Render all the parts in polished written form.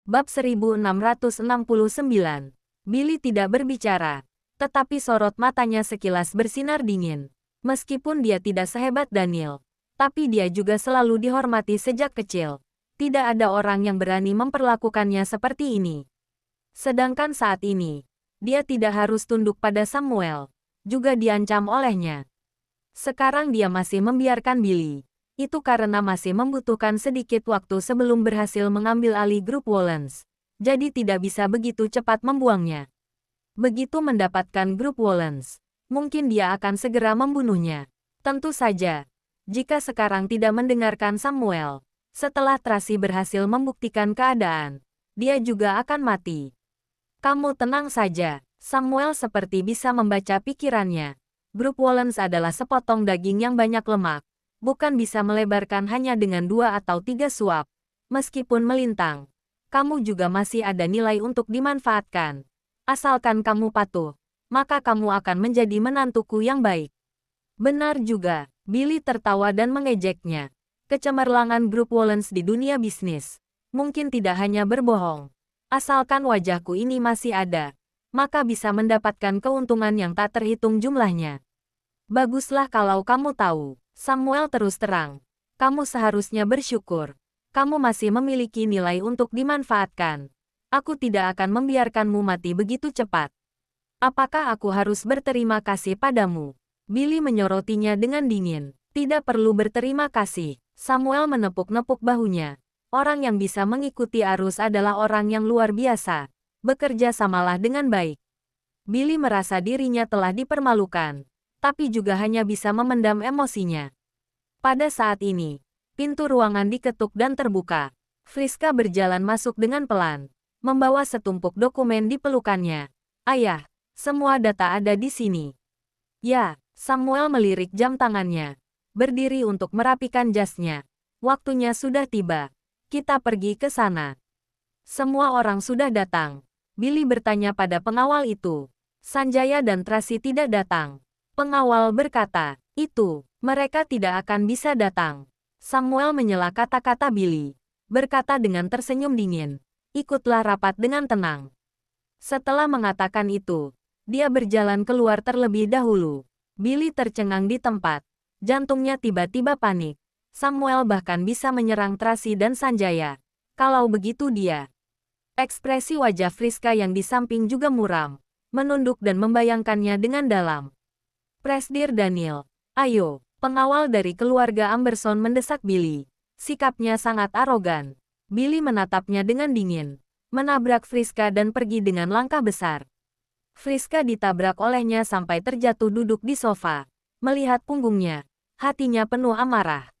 Bab 1669. Billy tidak berbicara, tetapi sorot matanya sekilas bersinar dingin. Meskipun dia tidak sehebat Daniel, tapi dia juga selalu dihormati sejak kecil. Tidak ada orang yang berani memperlakukannya seperti ini. Sedangkan saat ini, dia tidak harus tunduk pada Samuel, juga diancam olehnya. Sekarang dia masih membiarkan Billy. Itu karena masih membutuhkan sedikit waktu sebelum berhasil mengambil alih grup Wollens. Jadi tidak bisa begitu cepat membuangnya. Begitu mendapatkan grup Wollens, mungkin dia akan segera membunuhnya. Tentu saja, jika sekarang tidak mendengarkan Samuel, setelah Tracy berhasil membuktikan keadaan, dia juga akan mati. Kamu tenang saja, Samuel seperti bisa membaca pikirannya. Grup Wollens adalah sepotong daging yang banyak lemak. Bukan bisa melebarkan hanya dengan 2 atau 3 suap. Meskipun melintang, kamu juga masih ada nilai untuk dimanfaatkan. Asalkan kamu patuh, maka kamu akan menjadi menantuku yang baik. Benar juga, Billy tertawa dan mengejeknya. Kecemerlangan grup Wollens di dunia bisnis mungkin tidak hanya berbohong. Asalkan wajahku ini masih ada, maka bisa mendapatkan keuntungan yang tak terhitung jumlahnya. Baguslah kalau kamu tahu. Samuel terus terang. Kamu seharusnya bersyukur. Kamu masih memiliki nilai untuk dimanfaatkan. Aku tidak akan membiarkanmu mati begitu cepat. Apakah aku harus berterima kasih padamu? Billy menyorotinya dengan dingin. Tidak perlu berterima kasih. Samuel menepuk-nepuk bahunya. Orang yang bisa mengikuti arus adalah orang yang luar biasa. Bekerja samalah dengan baik. Billy merasa dirinya telah dipermalukan, tapi juga hanya bisa memendam emosinya. Pada saat ini, pintu ruangan diketuk dan terbuka. Friska berjalan masuk dengan pelan, membawa setumpuk dokumen di pelukannya. Ayah, semua data ada di sini. Ya, Samuel melirik jam tangannya. Berdiri untuk merapikan jasnya. Waktunya sudah tiba. Kita pergi ke sana. Semua orang sudah datang. Billy bertanya pada pengawal itu. Sanjaya dan Tracy tidak datang. Pengawal berkata, itu, mereka tidak akan bisa datang. Samuel menyela kata-kata Billy. Berkata dengan tersenyum dingin, ikutlah rapat dengan tenang. Setelah mengatakan itu, dia berjalan keluar terlebih dahulu. Billy tercengang di tempat. Jantungnya tiba-tiba panik. Samuel bahkan bisa menyerang Tracy dan Sanjaya. Kalau begitu dia. Ekspresi wajah Friska yang di samping juga muram. Menunduk dan membayangkannya dengan dalam. Presdir Daniel, ayo, pengawal dari keluarga Amberson mendesak Billy. Sikapnya sangat arogan. Billy menatapnya dengan dingin, menabrak Friska dan pergi dengan langkah besar. Friska ditabrak olehnya sampai terjatuh duduk di sofa. Melihat punggungnya, hatinya penuh amarah.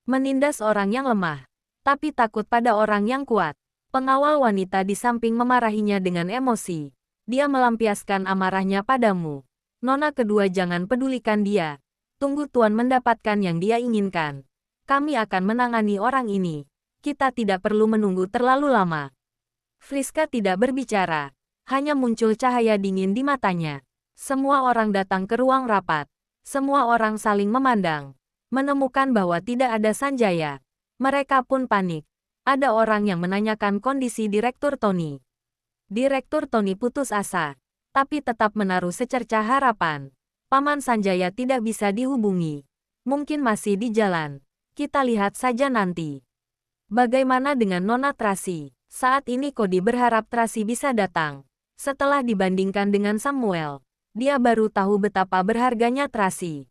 Menindas orang yang lemah, tapi takut pada orang yang kuat. Pengawal wanita di samping memarahinya dengan emosi. Dia melampiaskan amarahnya padamu. Nona kedua jangan pedulikan dia. Tunggu Tuan mendapatkan yang dia inginkan. Kami akan menangani orang ini. Kita tidak perlu menunggu terlalu lama. Friska tidak berbicara. Hanya muncul cahaya dingin di matanya. Semua orang datang ke ruang rapat. Semua orang saling memandang. Menemukan bahwa tidak ada Sanjaya. Mereka pun panik. Ada orang yang menanyakan kondisi Direktur Tony. Direktur Tony putus asa, tapi tetap menaruh secercah harapan. Paman Sanjaya tidak bisa dihubungi. Mungkin masih di jalan. Kita lihat saja nanti. Bagaimana dengan Nona Tracy? Saat ini Cody berharap Tracy bisa datang. Setelah dibandingkan dengan Samuel, dia baru tahu betapa berharganya Tracy.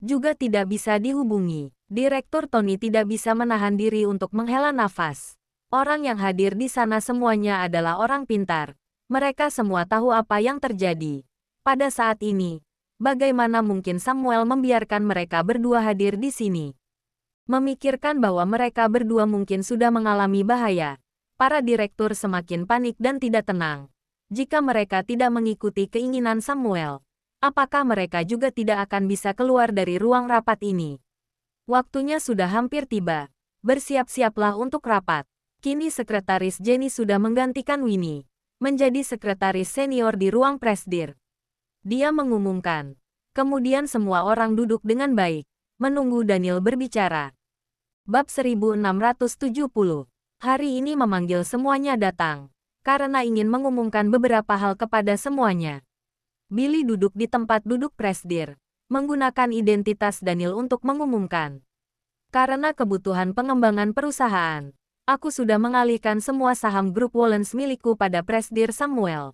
Juga tidak bisa dihubungi. Direktur Tony tidak bisa menahan diri untuk menghela nafas. Orang yang hadir di sana semuanya adalah orang pintar. Mereka semua tahu apa yang terjadi. Pada saat ini, bagaimana mungkin Samuel membiarkan mereka berdua hadir di sini? Memikirkan bahwa mereka berdua mungkin sudah mengalami bahaya. Para direktur semakin panik dan tidak tenang. Jika mereka tidak mengikuti keinginan Samuel, apakah mereka juga tidak akan bisa keluar dari ruang rapat ini? Waktunya sudah hampir tiba. Bersiap-siaplah untuk rapat. Kini Sekretaris Jenny sudah menggantikan Winnie menjadi sekretaris senior di ruang presdir. Dia mengumumkan. Kemudian semua orang duduk dengan baik, menunggu Daniel berbicara. Bab 1670. Hari ini memanggil semuanya datang, karena ingin mengumumkan beberapa hal kepada semuanya. Billy duduk di tempat duduk presidir, menggunakan identitas Daniel untuk mengumumkan. Karena kebutuhan pengembangan perusahaan, aku sudah mengalihkan semua saham grup Wollens milikku pada presidir Samuel.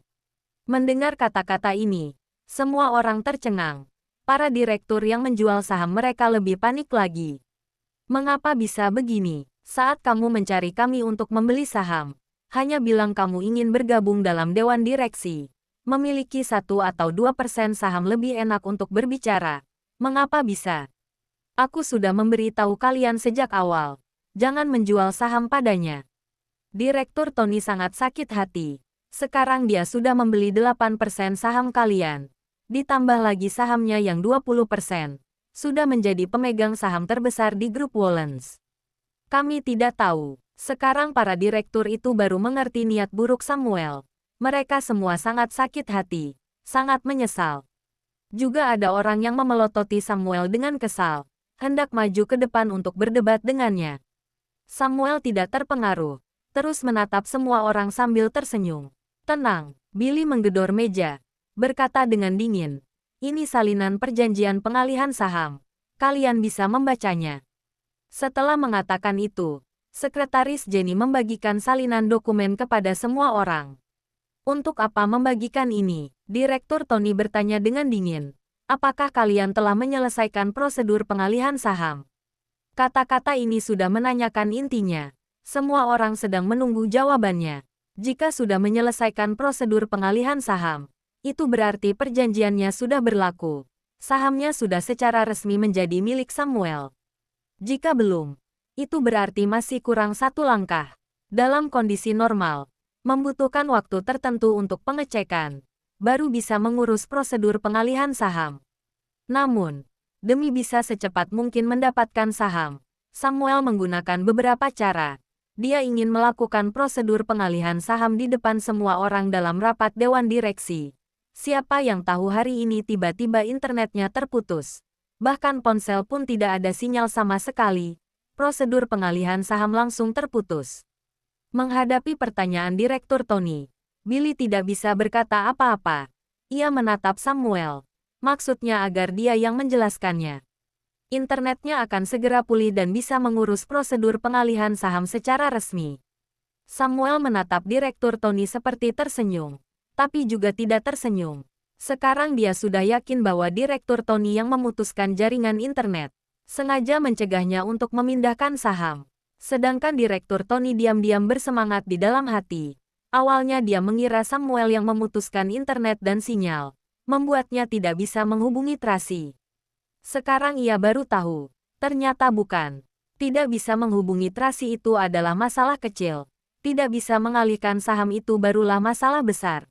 Mendengar kata-kata ini, semua orang tercengang. Para direktur yang menjual saham mereka lebih panik lagi. Mengapa bisa begini? Saat kamu mencari kami untuk membeli saham, hanya bilang kamu ingin bergabung dalam dewan direksi. Memiliki 1 atau 2% saham lebih enak untuk berbicara. Mengapa bisa? Aku sudah memberitahu kalian sejak awal. Jangan menjual saham padanya. Direktur Tony sangat sakit hati. Sekarang dia sudah membeli 8% saham kalian. Ditambah lagi sahamnya yang 20%. Sudah menjadi pemegang saham terbesar di grup Wollens. Kami tidak tahu. Sekarang para direktur itu baru mengerti niat buruk Samuel. Mereka semua sangat sakit hati, sangat menyesal. Juga ada orang yang memelototi Samuel dengan kesal, hendak maju ke depan untuk berdebat dengannya. Samuel tidak terpengaruh, terus menatap semua orang sambil tersenyum. Tenang, Billy menggedor meja, berkata dengan dingin. Ini salinan perjanjian pengalihan saham. Kalian bisa membacanya. Setelah mengatakan itu, Sekretaris Jenny membagikan salinan dokumen kepada semua orang. Untuk apa membagikan ini? Direktur Tony bertanya dengan dingin. Apakah kalian telah menyelesaikan prosedur pengalihan saham? Kata-kata ini sudah menanyakan intinya. Semua orang sedang menunggu jawabannya. Jika sudah menyelesaikan prosedur pengalihan saham, itu berarti perjanjiannya sudah berlaku. Sahamnya sudah secara resmi menjadi milik Samuel. Jika belum, itu berarti masih kurang 1 langkah. Dalam kondisi normal, membutuhkan waktu tertentu untuk pengecekan, baru bisa mengurus prosedur pengalihan saham. Namun, demi bisa secepat mungkin mendapatkan saham, Samuel menggunakan beberapa cara. Dia ingin melakukan prosedur pengalihan saham di depan semua orang dalam rapat dewan direksi. Siapa yang tahu hari ini tiba-tiba internetnya terputus. Bahkan ponsel pun tidak ada sinyal sama sekali. Prosedur pengalihan saham langsung terputus. Menghadapi pertanyaan Direktur Tony, Billy tidak bisa berkata apa-apa. Ia menatap Samuel. Maksudnya agar dia yang menjelaskannya. Internetnya akan segera pulih dan bisa mengurus prosedur pengalihan saham secara resmi. Samuel menatap Direktur Tony seperti tersenyum, tapi juga tidak tersenyum. Sekarang dia sudah yakin bahwa Direktur Tony yang memutuskan jaringan internet, sengaja mencegahnya untuk memindahkan saham. Sedangkan Direktur Tony diam-diam bersemangat di dalam hati. Awalnya dia mengira Samuel yang memutuskan internet dan sinyal, membuatnya tidak bisa menghubungi Tracy. Sekarang ia baru tahu, ternyata bukan. Tidak bisa menghubungi Tracy itu adalah masalah kecil. Tidak bisa mengalihkan saham itu barulah masalah besar.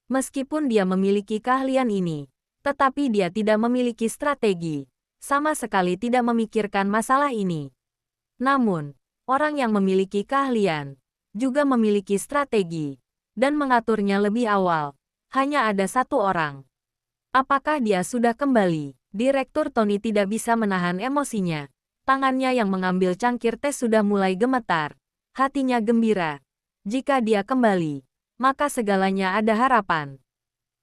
Meskipun dia memiliki keahlian ini, tetapi dia tidak memiliki strategi. Sama sekali tidak memikirkan masalah ini. Namun, orang yang memiliki keahlian juga memiliki strategi dan mengaturnya lebih awal. Hanya ada satu orang. Apakah dia sudah kembali? Direktur Tony tidak bisa menahan emosinya. Tangannya yang mengambil cangkir teh sudah mulai gemetar. Hatinya gembira. Jika dia kembali, maka segalanya ada harapan.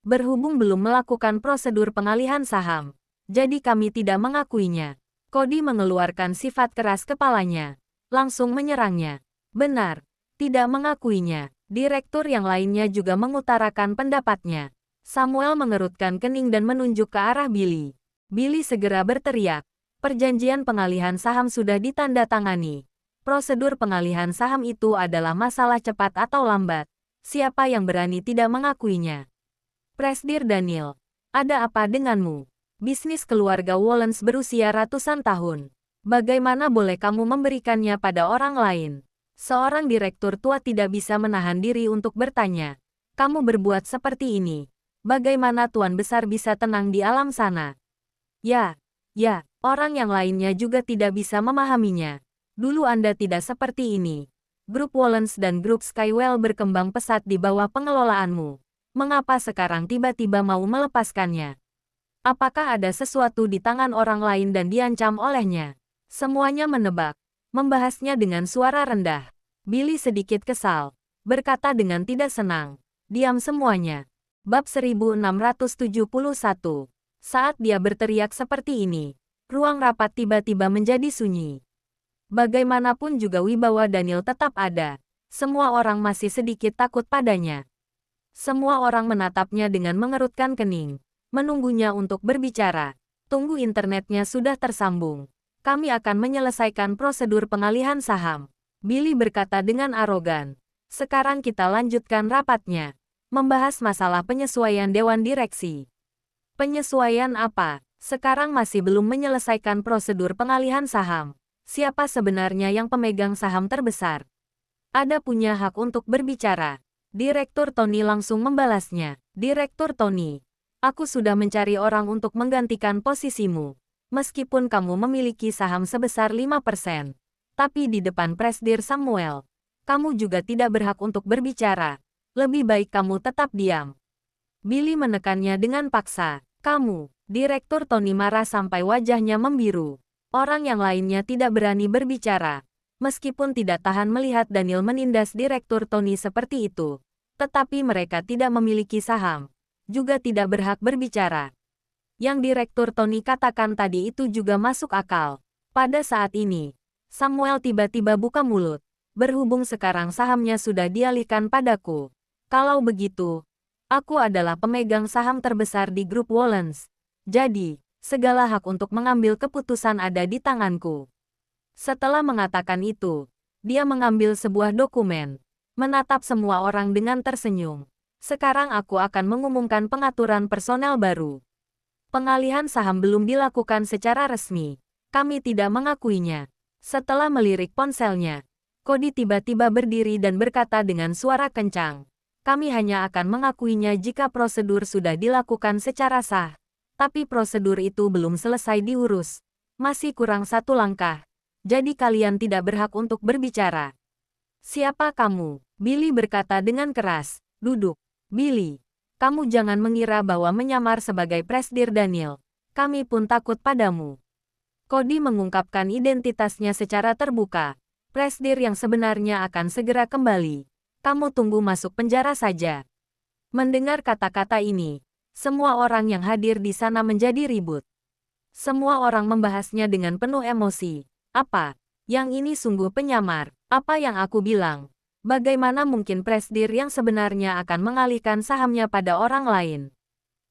Berhubung belum melakukan prosedur pengalihan saham, jadi kami tidak mengakuinya. Cody mengeluarkan sifat keras kepalanya. Langsung menyerangnya. Benar, tidak mengakuinya. Direktur yang lainnya juga mengutarakan pendapatnya. Samuel mengerutkan kening dan menunjuk ke arah Billy. Billy segera berteriak. Perjanjian pengalihan saham sudah ditandatangani. Prosedur pengalihan saham itu adalah masalah cepat atau lambat. Siapa yang berani tidak mengakuinya? Presidir Daniel, ada apa denganmu? Bisnis keluarga Wollens berusia ratusan tahun. Bagaimana boleh kamu memberikannya pada orang lain? Seorang direktur tua tidak bisa menahan diri untuk bertanya. Kamu berbuat seperti ini. Bagaimana Tuan Besar bisa tenang di alam sana? Ya, orang yang lainnya juga tidak bisa memahaminya. Dulu Anda tidak seperti ini. Grup Wollens dan Grup Skywell berkembang pesat di bawah pengelolaanmu. Mengapa sekarang tiba-tiba mau melepaskannya? Apakah ada sesuatu di tangan orang lain dan diancam olehnya? Semuanya menebak, membahasnya dengan suara rendah. Billy sedikit kesal, berkata dengan tidak senang. Diam semuanya. Bab 1671. Saat dia berteriak seperti ini, ruang rapat tiba-tiba menjadi sunyi. Bagaimanapun juga wibawa Daniel tetap ada. Semua orang masih sedikit takut padanya. Semua orang menatapnya dengan mengerutkan kening, menunggunya untuk berbicara. Tunggu, internetnya sudah tersambung. Kami akan menyelesaikan prosedur pengalihan saham. Billy berkata dengan arogan. Sekarang kita lanjutkan rapatnya. Membahas masalah penyesuaian Dewan Direksi. Penyesuaian apa? Sekarang masih belum menyelesaikan prosedur pengalihan saham. Siapa sebenarnya yang pemegang saham terbesar? Ada punya hak untuk berbicara. Direktur Tony langsung membalasnya. Direktur Tony, aku sudah mencari orang untuk menggantikan posisimu. Meskipun kamu memiliki saham sebesar 5%. Tapi di depan Presdir Samuel, kamu juga tidak berhak untuk berbicara. Lebih baik kamu tetap diam. Billy menekannya dengan paksa. Kamu, Direktur Tony marah sampai wajahnya membiru. Orang yang lainnya tidak berani berbicara. Meskipun tidak tahan melihat Daniel menindas Direktur Tony seperti itu. Tetapi mereka tidak memiliki saham. Juga tidak berhak berbicara. Yang Direktur Tony katakan tadi itu juga masuk akal. Pada saat ini, Samuel tiba-tiba buka mulut. Berhubung sekarang sahamnya sudah dialihkan padaku. Kalau begitu, aku adalah pemegang saham terbesar di grup Wollens. Jadi, segala hak untuk mengambil keputusan ada di tanganku. Setelah mengatakan itu, dia mengambil sebuah dokumen, menatap semua orang dengan tersenyum. Sekarang aku akan mengumumkan pengaturan personel baru. Pengalihan saham belum dilakukan secara resmi. Kami tidak mengakuinya. Setelah melirik ponselnya, Cody tiba-tiba berdiri dan berkata dengan suara kencang. Kami hanya akan mengakuinya jika prosedur sudah dilakukan secara sah. Tapi prosedur itu belum selesai diurus. Masih kurang satu langkah. Jadi kalian tidak berhak untuk berbicara. Siapa kamu? Billy berkata dengan keras. Duduk. Billy, kamu jangan mengira bahwa menyamar sebagai Presdir Daniel. Kami pun takut padamu. Cody mengungkapkan identitasnya secara terbuka. Presdir yang sebenarnya akan segera kembali. Kamu tunggu masuk penjara saja. Mendengar kata-kata ini, semua orang yang hadir di sana menjadi ribut. Semua orang membahasnya dengan penuh emosi. Apa? Yang ini sungguh penyamar. Apa yang aku bilang? Bagaimana mungkin Presdir yang sebenarnya akan mengalihkan sahamnya pada orang lain?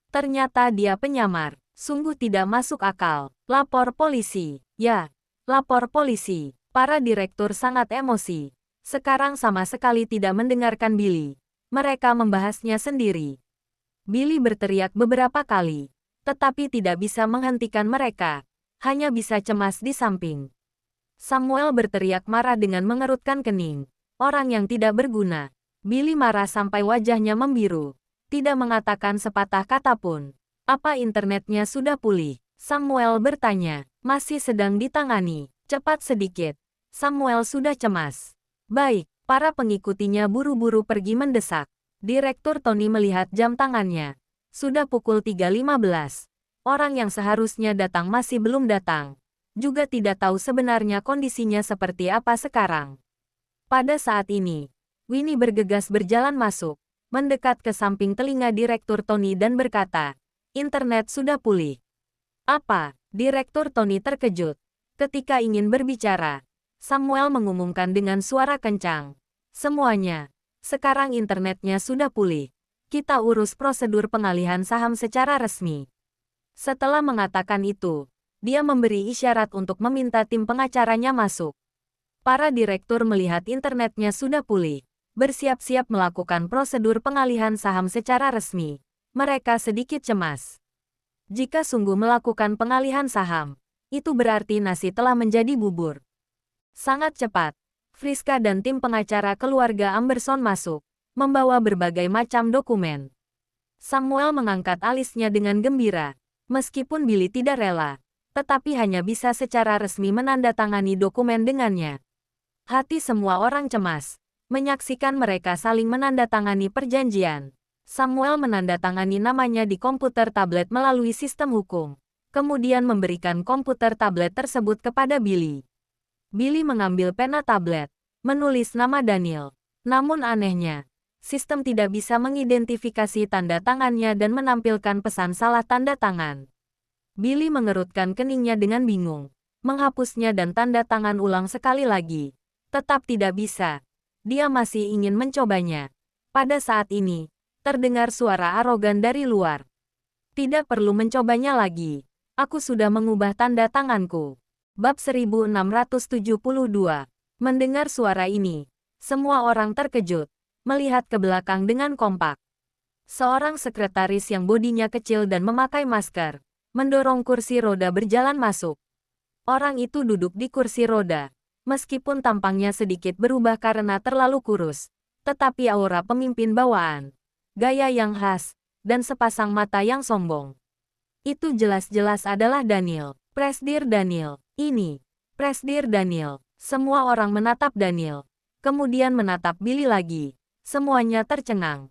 Ternyata dia penyamar. Sungguh tidak masuk akal. Lapor polisi. Ya, lapor polisi. Para direktur sangat emosi. Sekarang sama sekali tidak mendengarkan Billy. Mereka membahasnya sendiri. Billy berteriak beberapa kali, tetapi tidak bisa menghentikan mereka. Hanya bisa cemas di samping. Samuel berteriak marah dengan mengerutkan kening. Orang yang tidak berguna. Billy marah sampai wajahnya membiru. Tidak mengatakan sepatah kata pun. Apa internetnya sudah pulih? Samuel bertanya. Masih sedang ditangani. Cepat sedikit. Samuel sudah cemas. Baik, para pengikutinya buru-buru pergi mendesak. Direktur Tony melihat jam tangannya. Sudah pukul 3.15. Orang yang seharusnya datang masih belum datang. Juga tidak tahu sebenarnya kondisinya seperti apa sekarang. Pada saat ini, Winnie bergegas berjalan masuk, mendekat ke samping telinga Direktur Tony dan berkata, internet sudah pulih. Apa? Direktur Tony terkejut. Ketika ingin berbicara, Samuel mengumumkan dengan suara kencang. Semuanya. Sekarang internetnya sudah pulih. Kita urus prosedur pengalihan saham secara resmi. Setelah mengatakan itu, dia memberi isyarat untuk meminta tim pengacaranya masuk. Para direktur melihat internetnya sudah pulih, bersiap-siap melakukan prosedur pengalihan saham secara resmi. Mereka sedikit cemas. Jika sungguh melakukan pengalihan saham, itu berarti nasi telah menjadi bubur. Sangat cepat. Friska dan tim pengacara keluarga Amberson masuk, membawa berbagai macam dokumen. Samuel mengangkat alisnya dengan gembira. Meskipun Billy tidak rela, tetapi hanya bisa secara resmi menandatangani dokumen dengannya. Hati semua orang cemas, menyaksikan mereka saling menandatangani perjanjian. Samuel menandatangani namanya di komputer tablet melalui sistem hukum, kemudian memberikan komputer tablet tersebut kepada Billy. Billy mengambil pena tablet, Menulis nama Daniel. Namun anehnya, sistem tidak bisa mengidentifikasi tanda tangannya dan menampilkan pesan salah tanda tangan. Billy mengerutkan keningnya dengan bingung, menghapusnya dan tanda tangan ulang sekali lagi. Tetap tidak bisa. Dia masih ingin mencobanya. Pada saat ini, terdengar suara arogan dari luar. Tidak perlu mencobanya lagi. Aku sudah mengubah tanda tanganku. Bab 1672. Mendengar suara ini, semua orang terkejut, melihat ke belakang dengan kompak. Seorang sekretaris yang bodinya kecil dan memakai masker, mendorong kursi roda berjalan masuk. Orang itu duduk di kursi roda, meskipun tampangnya sedikit berubah karena terlalu kurus, tetapi aura pemimpin bawaan, gaya yang khas, dan sepasang mata yang sombong. Itu jelas-jelas adalah Daniel, Presdir Daniel. Ini, Presdir Daniel. Semua orang menatap Daniel, kemudian menatap Billy lagi. Semuanya tercengang.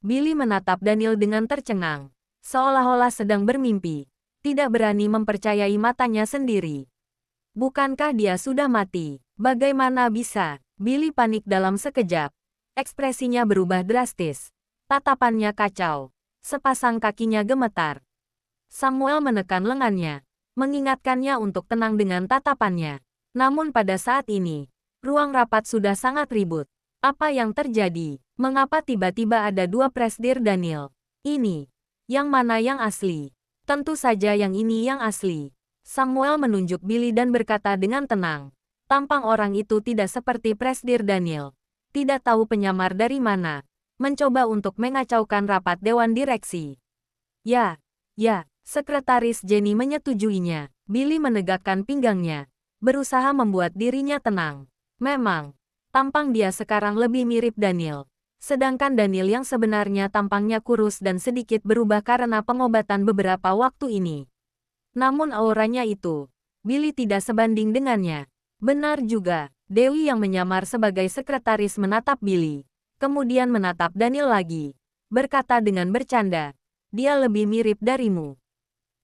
Billy menatap Daniel dengan tercengang, seolah-olah sedang bermimpi, tidak berani mempercayai matanya sendiri. Bukankah dia sudah mati? Bagaimana bisa? Billy panik dalam sekejap. Ekspresinya berubah drastis. Tatapannya kacau. Sepasang kakinya gemetar. Samuel menekan lengannya, mengingatkannya untuk tenang dengan tatapannya. Namun pada saat ini, ruang rapat sudah sangat ribut. Apa yang terjadi? Mengapa tiba-tiba ada dua Presdir Daniel? Ini, yang mana yang asli? Tentu saja yang ini yang asli. Samuel menunjuk Billy dan berkata dengan tenang. Tampang orang itu tidak seperti Presdir Daniel. Tidak tahu penyamar dari mana. Mencoba untuk mengacaukan rapat Dewan Direksi. Ya, Sekretaris Jenny menyetujuinya. Billy menegakkan pinggangnya, berusaha membuat dirinya tenang. Memang, tampang dia sekarang lebih mirip Daniel. Sedangkan Daniel yang sebenarnya tampangnya kurus dan sedikit berubah karena pengobatan beberapa waktu ini. Namun auranya itu, Billy tidak sebanding dengannya. Benar juga, Dewi yang menyamar sebagai sekretaris menatap Billy, kemudian menatap Daniel lagi. Berkata dengan bercanda, dia lebih mirip darimu.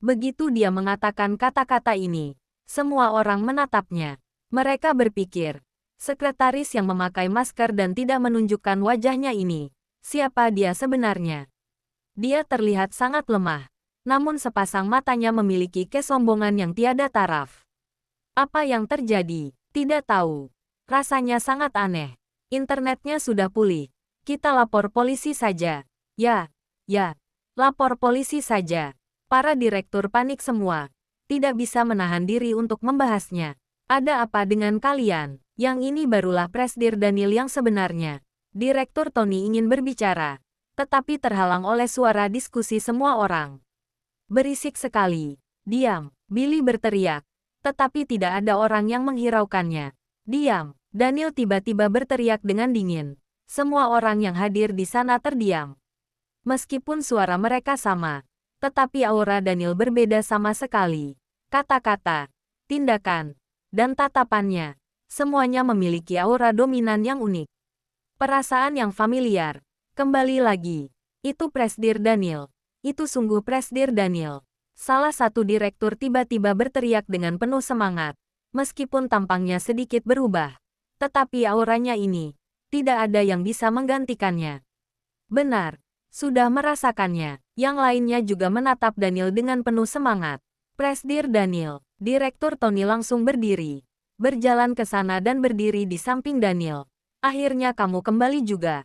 Begitu dia mengatakan kata-kata ini, semua orang menatapnya. Mereka berpikir, sekretaris yang memakai masker dan tidak menunjukkan wajahnya ini, siapa dia sebenarnya? Dia terlihat sangat lemah, namun sepasang matanya memiliki kesombongan yang tiada taraf. Apa yang terjadi? Tidak tahu. Rasanya sangat aneh. Internetnya sudah pulih. Kita lapor polisi saja. Ya, lapor polisi saja. Para direktur panik semua. Tidak bisa menahan diri untuk membahasnya. Ada apa dengan kalian? Yang ini barulah Presdir Daniel yang sebenarnya. Direktur Tony ingin berbicara, tetapi terhalang oleh suara diskusi semua orang. Berisik sekali. Diam, Billy berteriak. Tetapi tidak ada orang yang menghiraukannya. Diam, Daniel tiba-tiba berteriak dengan dingin. Semua orang yang hadir di sana terdiam. Meskipun suara mereka sama, tetapi aura Daniel berbeda sama sekali. Kata-kata, tindakan, dan tatapannya, semuanya memiliki aura dominan yang unik. Perasaan yang familiar. Kembali lagi, itu Presdir Daniel. Itu sungguh Presdir Daniel. Salah satu direktur tiba-tiba berteriak dengan penuh semangat, meskipun tampangnya sedikit berubah. Tetapi auranya ini, tidak ada yang bisa menggantikannya. Benar, sudah merasakannya. Yang lainnya juga menatap Daniel dengan penuh semangat. Presdir Daniel, Direktur Tony langsung berdiri. Berjalan ke sana dan berdiri di samping Daniel. Akhirnya kamu kembali juga.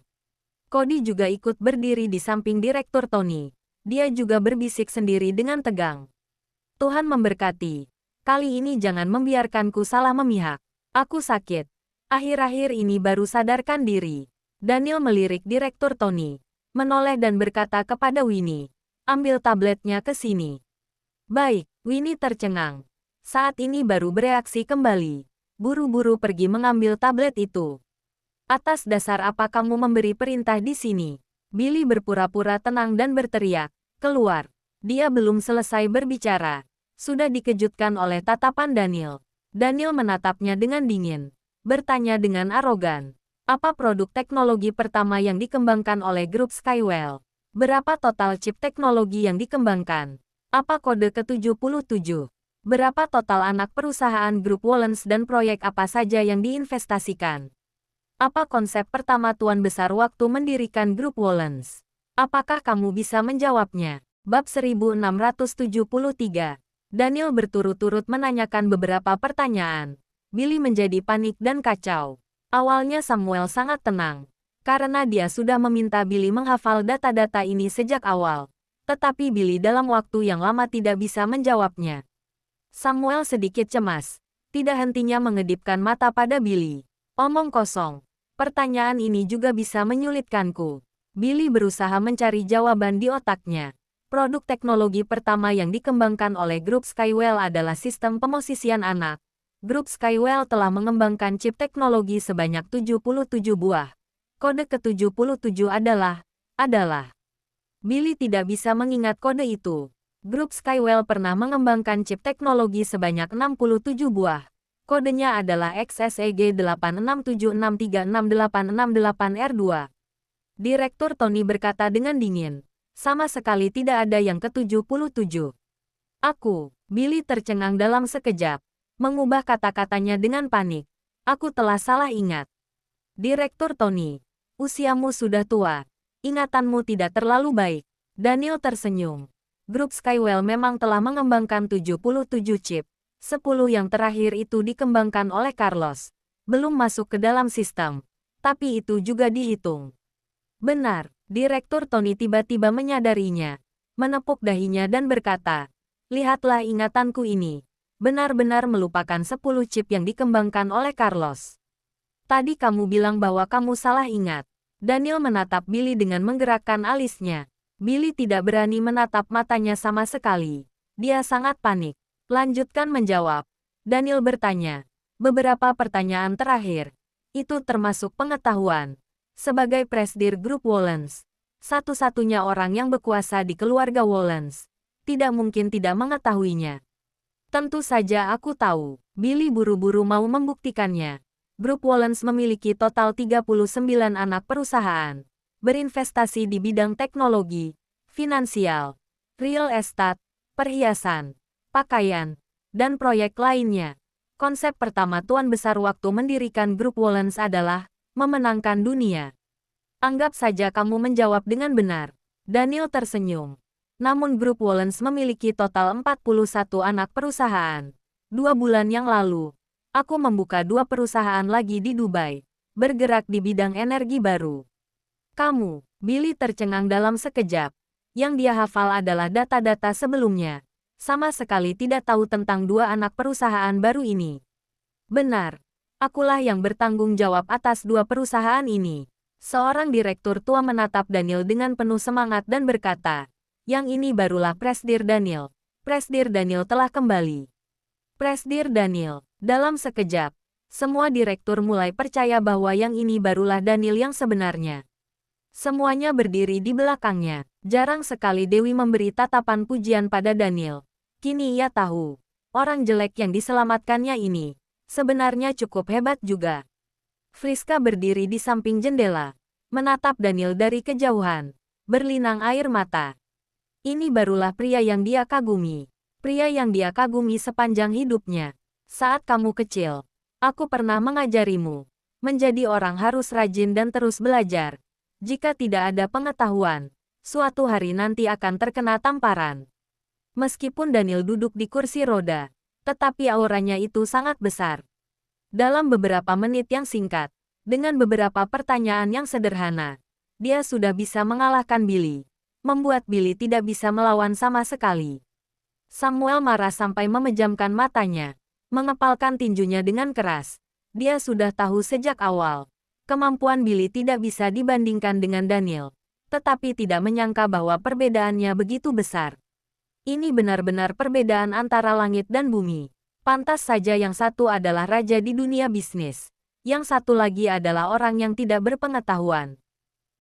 Cody juga ikut berdiri di samping Direktur Tony. Dia juga berbisik sendiri dengan tegang. Tuhan memberkati. Kali ini jangan membiarkanku salah memihak. Aku sakit. Akhir-akhir ini baru sadarkan diri. Daniel melirik Direktur Tony. Menoleh dan berkata kepada Winnie. Ambil tabletnya ke sini. Baik, Winnie tercengang. Saat ini baru bereaksi kembali. Buru-buru pergi mengambil tablet itu. Atas dasar apa kamu memberi perintah di sini? Billy berpura-pura tenang dan berteriak. Keluar. Dia belum selesai berbicara. Sudah dikejutkan oleh tatapan Daniel. Daniel menatapnya dengan dingin. Bertanya dengan arogan. Apa produk teknologi pertama yang dikembangkan oleh grup Skywell? Berapa total chip teknologi yang dikembangkan? Apa kode ke-77? Berapa total anak perusahaan grup Wollens dan proyek apa saja yang diinvestasikan? Apa konsep pertama Tuan Besar waktu mendirikan grup Wollens? Apakah kamu bisa menjawabnya? Bab 1673. Daniel berturut-turut menanyakan beberapa pertanyaan. Billy menjadi panik dan kacau. Awalnya Samuel sangat tenang, karena dia sudah meminta Billy menghafal data-data ini sejak awal. Tetapi Billy dalam waktu yang lama tidak bisa menjawabnya. Samuel sedikit cemas, tidak hentinya mengedipkan mata pada Billy. Omong kosong. Pertanyaan ini juga bisa menyulitkanku. Billy berusaha mencari jawaban di otaknya. Produk teknologi pertama yang dikembangkan oleh grup Skywell adalah sistem pemosisian anak. Grup Skywell telah mengembangkan chip teknologi sebanyak 77 buah. Kode ke-77 adalah. Billy tidak bisa mengingat kode itu. Grup Skywell pernah mengembangkan chip teknologi sebanyak 67 buah. Kodenya adalah XSEG 867636868R2. Direktur Tony berkata dengan dingin. Sama sekali tidak ada yang ke-77. Billy tercengang dalam sekejap. Mengubah kata-katanya dengan panik. Aku telah salah ingat. Direktur Tony, usiamu sudah tua. Ingatanmu tidak terlalu baik. Daniel tersenyum. Grup Skywell memang telah mengembangkan 77 chip. 10 yang terakhir itu dikembangkan oleh Carlos. Belum masuk ke dalam sistem. Tapi itu juga dihitung. Benar, Direktur Tony tiba-tiba menyadarinya. Menepuk dahinya dan berkata, lihatlah ingatanku ini. Benar-benar melupakan 10 chip yang dikembangkan oleh Carlos. Tadi kamu bilang bahwa kamu salah ingat. Daniel menatap Billy dengan menggerakkan alisnya. Billy tidak berani menatap matanya sama sekali. Dia sangat panik. Lanjutkan menjawab. Daniel bertanya. Beberapa pertanyaan terakhir. Itu termasuk pengetahuan. Sebagai presdir grup Wollens, satu-satunya orang yang berkuasa di keluarga Wollens, tidak mungkin tidak mengetahuinya. Tentu saja aku tahu. Billy buru-buru mau membuktikannya. Grup Wollens memiliki total 39 anak perusahaan. Berinvestasi di bidang teknologi, finansial, real estate, perhiasan, pakaian, dan proyek lainnya. Konsep pertama Tuan Besar waktu mendirikan grup Wollens adalah memenangkan dunia. Anggap saja kamu menjawab dengan benar. Daniel tersenyum. Namun grup Wollens memiliki total 41 anak perusahaan. 2 bulan yang lalu, aku membuka 2 perusahaan lagi di Dubai, bergerak di bidang energi baru. Billy tercengang dalam sekejap. Yang dia hafal adalah data-data sebelumnya. Sama sekali tidak tahu tentang 2 anak perusahaan baru ini. Benar, akulah yang bertanggung jawab atas 2 perusahaan ini. Seorang direktur tua menatap Daniel dengan penuh semangat dan berkata, yang ini barulah Presdir Daniel. Presdir Daniel telah kembali. Presdir Daniel, dalam sekejap, semua direktur mulai percaya bahwa yang ini barulah Daniel yang sebenarnya. Semuanya berdiri di belakangnya. Jarang sekali Dewi memberi tatapan pujian pada Daniel. Kini ia tahu, orang jelek yang diselamatkannya ini sebenarnya cukup hebat juga. Friska berdiri di samping jendela, menatap Daniel dari kejauhan, berlinang air mata. Ini barulah pria yang dia kagumi. Pria yang dia kagumi sepanjang hidupnya. Saat kamu kecil, aku pernah mengajarimu. Menjadi orang harus rajin dan terus belajar. Jika tidak ada pengetahuan, suatu hari nanti akan terkena tamparan. Meskipun Daniel duduk di kursi roda, tetapi auranya itu sangat besar. Dalam beberapa menit yang singkat, dengan beberapa pertanyaan yang sederhana, dia sudah bisa mengalahkan Billy. Membuat Billy tidak bisa melawan sama sekali. Samuel marah sampai memejamkan matanya, mengepalkan tinjunya dengan keras. Dia sudah tahu sejak awal. Kemampuan Billy tidak bisa dibandingkan dengan Daniel, tetapi tidak menyangka bahwa perbedaannya begitu besar. Ini benar-benar perbedaan antara langit dan bumi. Pantas saja yang satu adalah raja di dunia bisnis, yang satu lagi adalah orang yang tidak berpengetahuan.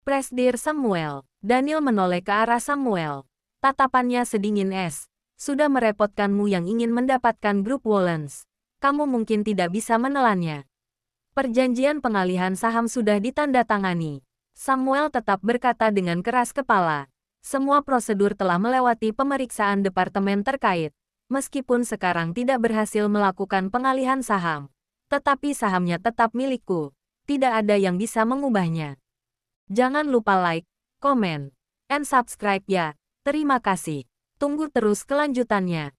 Presdir Samuel. Daniel menoleh ke arah Samuel. Tatapannya sedingin es. Sudah merepotkanmu yang ingin mendapatkan grup Wollens. Kamu mungkin tidak bisa menelannya. Perjanjian pengalihan saham sudah ditandatangani. Samuel tetap berkata dengan keras kepala. Semua prosedur telah melewati pemeriksaan departemen terkait. Meskipun sekarang tidak berhasil melakukan pengalihan saham, tetapi sahamnya tetap milikku. tidak ada yang bisa mengubahnya. Jangan lupa like, comment, and subscribe ya. Terima kasih. Tunggu terus kelanjutannya.